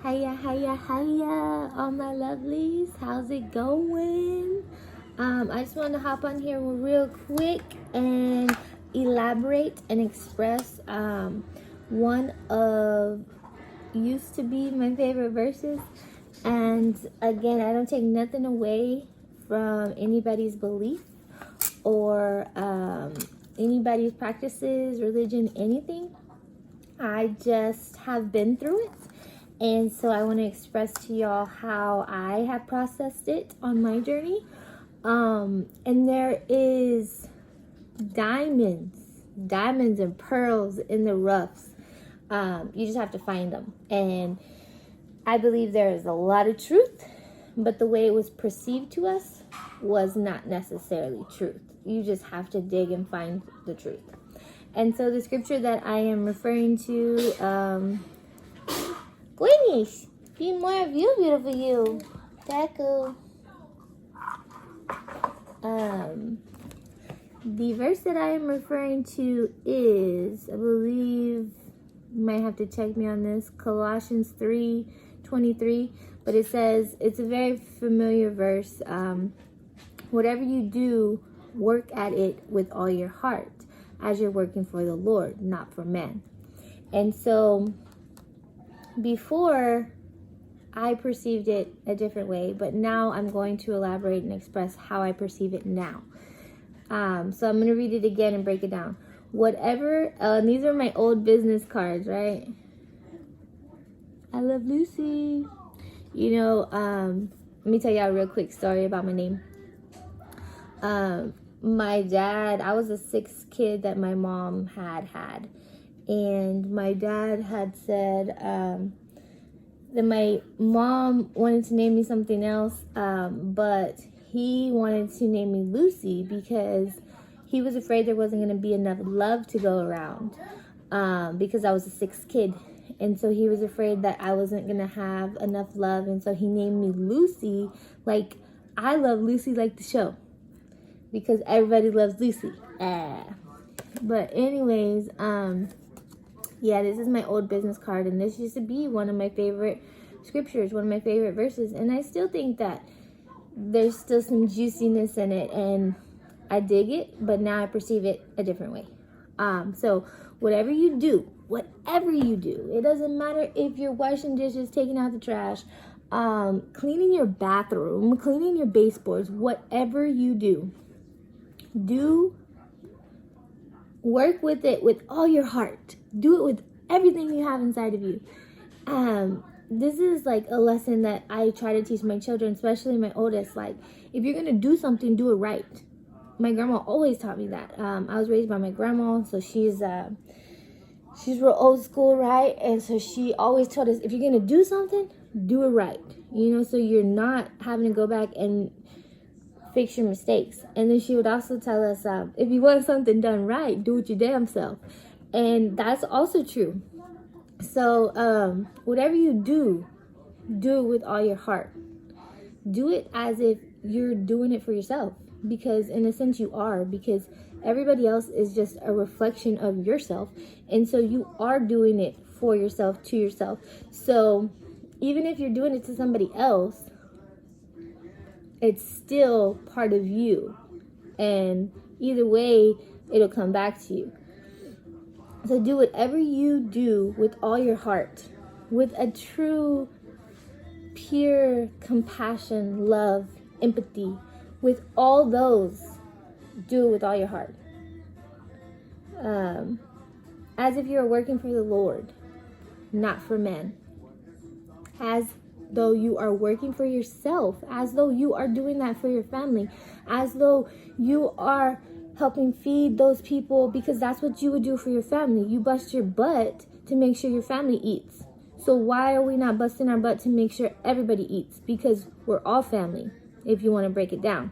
Hiya, all my lovelies. How's it going? I just wanted to hop on here real quick and elaborate and express one of used to be my favorite verses. And again, I don't take nothing away from anybody's belief or anybody's practices, religion, anything. I just have been through it. And so I want to express to y'all how I have processed it on my journey. And there is diamonds and pearls in the roughs. You just have to find them. And I believe there is a lot of truth, but the way it was perceived to us was not necessarily truth. You just have to dig and find the truth. And so the scripture that I am referring to, Gwynnish, be more of you, beautiful you. Deku. The verse that I am referring to is, I believe, you might have to check me on this, Colossians 3:23. But it says, it's a very familiar verse. Whatever you do, work at it with all your heart, as you're working for the Lord, not for man. And so before, I perceived it a different way, but now I'm going to elaborate and express how I perceive it now. So I'm going to read it again and break it down. Whatever, and these are my old business cards, right? I love Lucy. You know, let me tell y'all a real quick story about my name. My dad, I was the sixth kid that my mom had. And my dad had said that my mom wanted to name me something else, but he wanted to name me Lucy because he was afraid there wasn't going to be enough love to go around, because I was the sixth kid. And so he was afraid that I wasn't going to have enough love. And so he named me Lucy, like I love Lucy like the show, because everybody loves Lucy. But anyways, yeah, this is my old business card, and this used to be one of my favorite scriptures, one of my favorite verses, and I still think that there's still some juiciness in it, and I dig it, but now I perceive it a different way. So whatever you do, it doesn't matter if you're washing dishes, taking out the trash, cleaning your bathroom, cleaning your baseboards, whatever you do, work with it with all your heart. Do it with everything you have inside of you. This is like a lesson that I try to teach my children, especially my oldest. Like, if you're gonna do something, do it right. My grandma always taught me that. I was raised by my grandma, so she's real old school, right? And so she always told us, if you're gonna do something, do it right. You know, so you're not having to go back and fix your mistakes. And then she would also tell us, if you want something done right, do it your damn self. And that's also true. So whatever you do it with all your heart. Do it as if you're doing it for yourself, because in a sense you are, because everybody else is just a reflection of yourself, and so you are doing it for yourself, to yourself. So even if you're doing it to somebody else, it's still part of you, and either way it'll come back to you. So do whatever you do with all your heart, with a true, pure compassion, love, empathy. With all those, do it with all your heart. As if you're working for the Lord, not for men. As though you are working for yourself, as though you are doing that for your family, as though you are helping feed those people, because that's what you would do for your family. You bust your butt to make sure your family eats. So why are we not busting our butt to make sure everybody eats? Because we're all family, if you want to break it down.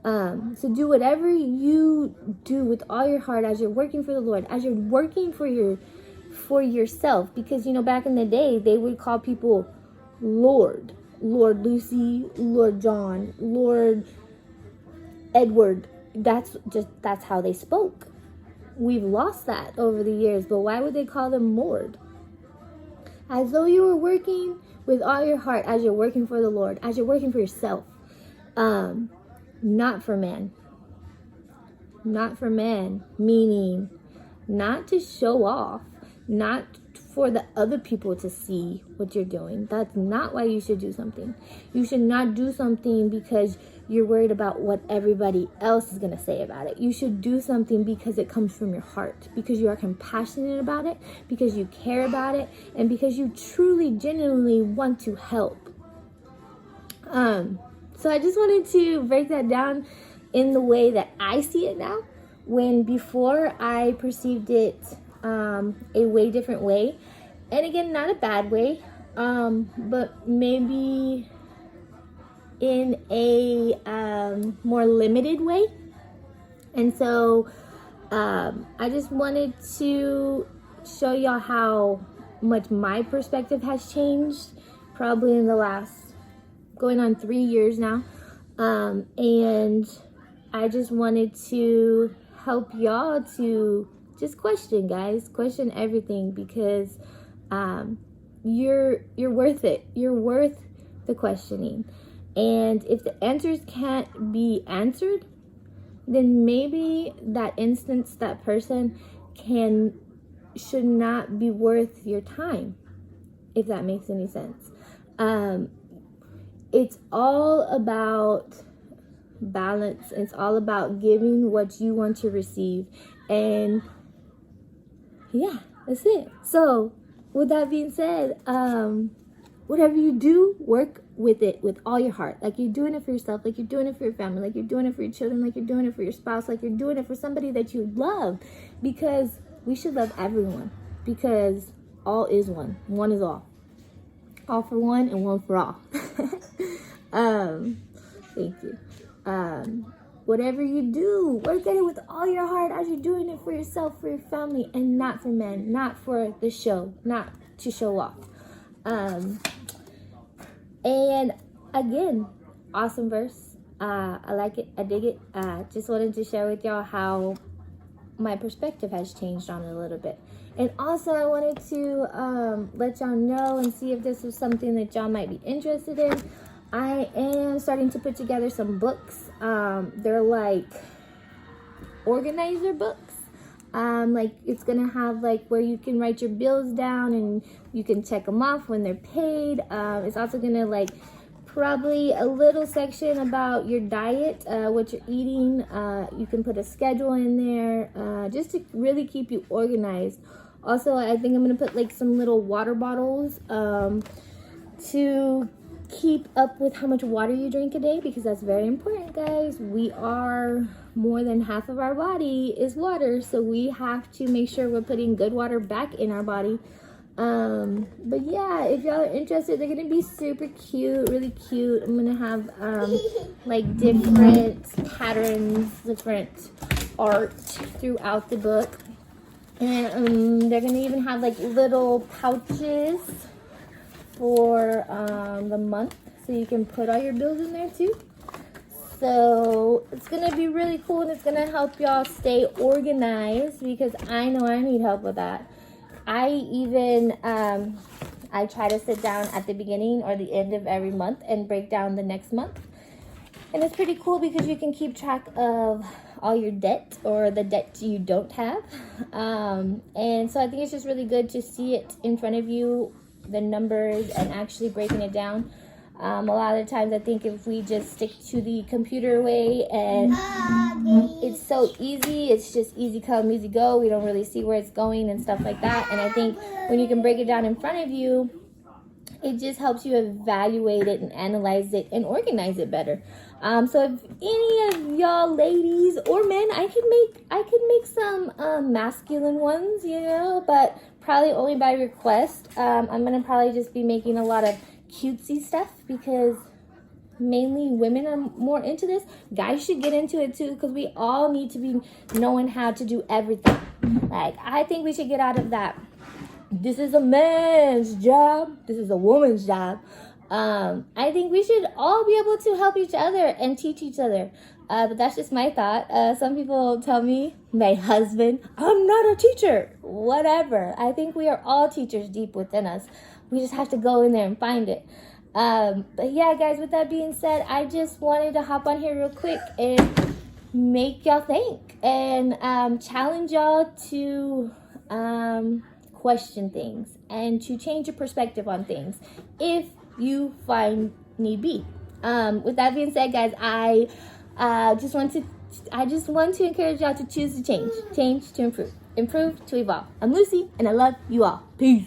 So do whatever you do with all your heart, as you're working for the Lord, as you're working for yourself. Because, you know, back in the day, they would call people Lord Lucy, Lord John, Lord Edward. That's how they spoke. We've lost that over the years, but why would they call them Lord? as though you were working with all your heart, as you're working for the Lord, as you're working for yourself, not for man. Not for man, meaning not to show off, not for the other people to see what you're doing. That's not why you should do something. You should not do something because you're worried about what everybody else is going to say about it. You should do something because it comes from your heart, because you are compassionate about it, because you care about it, and because you truly, genuinely want to help. So I just wanted to break that down in the way that I see it now, when before I perceived it a way different way. And again, not a bad way, but maybe in a more limited way. And so I just wanted to show y'all how much my perspective has changed, probably in the last going on 3 years now. And I just wanted to help y'all to just question, guys. Question everything, because you're worth it. You're worth the questioning. And if the answers can't be answered, then maybe that instance, that person should not be worth your time, if that makes any sense. It's all about balance. It's all about giving what you want to receive. And yeah, that's it. So with that being said, whatever you do, work with it with all your heart. Like you're doing it for yourself, like you're doing it for your family, like you're doing it for your children, like you're doing it for your spouse, like you're doing it for somebody that you love. Because we should love everyone, because all is one. One is all. All for one and one for all. Thank you. Whatever you do, work at it with all your heart, as you're doing it for yourself, for your family, and not for men, not for the show, not to show off. And again, awesome verse. I like it. I dig it. Just wanted to share with y'all how my perspective has changed on it a little bit. And also I wanted to let y'all know and see if this was something that y'all might be interested in. I am starting to put together some books. They're like organizer books. Like it's gonna have like where you can write your bills down and you can check them off when they're paid. It's also gonna like probably a little section about your diet, what you're eating. You can put a schedule in there, just to really keep you organized. Also, I think I'm gonna put like some little water bottles to keep up with how much water you drink a day, because that's very important, guys. We are more than half of our body is water, so we have to make sure we're putting good water back in our body. But yeah, if y'all are interested, they're gonna be super cute, really cute. I'm gonna have like different patterns, different art throughout the book, and they're gonna even have like little pouches for the month, so you can put all your bills in there too. So it's gonna be really cool, and it's gonna help y'all stay organized, because I know I need help with that. I even I try to sit down at the beginning or the end of every month and break down the next month, and it's pretty cool because you can keep track of all your debt or the debt you don't have. And so I think it's just really good to see it in front of you, the numbers, and actually breaking it down. A lot of the times I think if we just stick to the computer way, and it's so easy, it's just easy come, easy go, we don't really see where it's going and stuff like that. And I think when you can break it down in front of you, it just helps you evaluate it and analyze it and organize it better. So if any of y'all ladies or men, I could make some masculine ones, you know, but probably only by request. I'm gonna probably just be making a lot of cutesy stuff, because mainly women are more into this. Guys should get into it too, because we all need to be knowing how to do everything. Like, I think we should get out of that, this is a man's job, this is a woman's job. I think we should all be able to help each other and teach each other. But that's just my thought. Some people tell me, my husband, I'm not a teacher. Whatever. I think we are all teachers deep within us. We just have to go in there and find it. But yeah, guys, with that being said, I just wanted to hop on here real quick and make y'all think and challenge y'all to question things and to change your perspective on things if you find need be. With that being said, guys, I just want to encourage y'all to choose to change to improve to evolve. I'm Lucy, and I love you all. Peace.